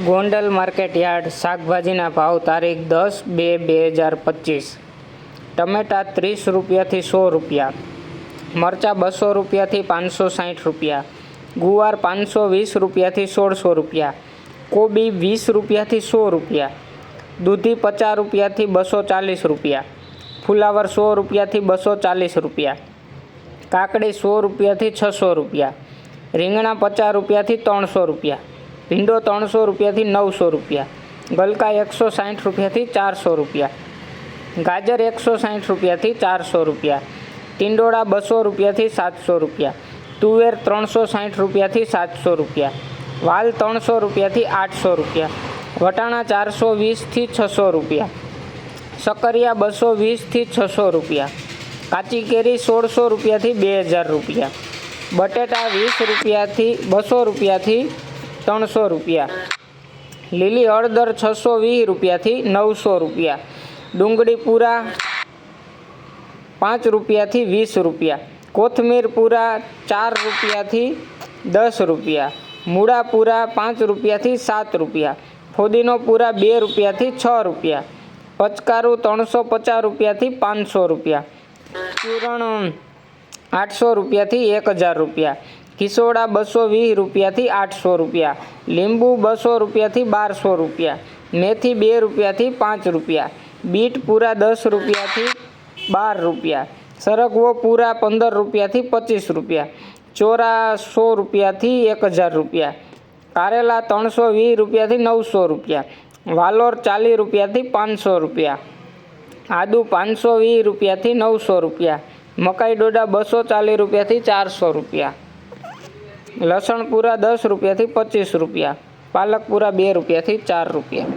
Gondal market yard શાકભાજીના ભાવ તારીખ 10/2/2025। ટમેટા 30 રૂપિયાથી 100 રૂપિયા, મરચાં 200 રૂપિયાથી 560 રૂપિયા, ગુવાર 520 રૂપિયાથી 1600 રૂપિયા, કોબી 20 રૂપિયાથી 100 રૂપિયા, દૂધી 50 રૂપિયાથી 240 રૂપિયા, ફુલાવર 100 રૂપિયાથી 240 રૂપિયા, કાકડી 100 રૂપિયાથી 600 રૂપિયા, રીંગણા 50 રૂપિયાથી 300 રૂપિયા, ભીંડો 300 રૂપિયાથી 900 રૂપિયા, ગલકા 160 રૂપિયાથી 400 રૂપિયા, ગાજર 160 રૂપિયાથી 400 રૂપિયા, ટીંડોળા 200 રૂપિયાથી 700 રૂપિયા, તુવેર 360 રૂપિયાથી 700 રૂપિયા, વાલ 300 રૂપિયાથી 800 રૂપિયા, વટાણા 420થી 600 રૂપિયા, સક્કરિયા 220થી 600 રૂપિયા, કાચી કેરી 1600 રૂપિયાથી 2000 રૂપિયા, બટેટા 20 રૂપિયાથી 200 રૂપિયાથી 300 રૂપિયા, લીલી હળદર 620 રૂપિયાથી 900 રૂપિયા, ડુંગળી પૂરા 5 રૂપિયાથી 20 રૂપિયા, કોથમીર પૂરા 4 રૂપિયાથી 10 રૂપિયા, મૂળા પૂરા 5 રૂપિયાથી 7 રૂપિયા, ફોદીનો પૂરા 2 રૂપિયાથી 6 રૂપિયા, પચકારું 350 રૂપિયાથી 500 રૂપિયા, ચૂરણ 800 રૂપિયાથી 1000 રૂપિયા, કિસોડા 220 રૂપિયાથી 800 રૂપિયા, લીંબુ 200 રૂપિયાથી 1200 રૂપિયા, મેથી 2 રૂપિયાથી 5 રૂપિયા, બીટ પૂરા 10 રૂપિયાથી 12 રૂપિયા, સરગવો પૂરા 15 રૂપિયાથી 25 રૂપિયા, ચોરા 100 રૂપિયાથી 1000 રૂપિયા, કારેલા 320 રૂપિયાથી 900 રૂપિયા, વાલોર 40 રૂપિયાથી 500 રૂપિયા, આદુ 520 રૂપિયાથી 900 રૂપિયા, મકાઈ ડોડા 240 રૂપિયાથી 400 રૂપિયા, લસણ પૂરા 10 રૂપિયાથી 25 રૂપિયા, પાલક પૂરા 2 રૂપિયાથી 4 રૂપિયા।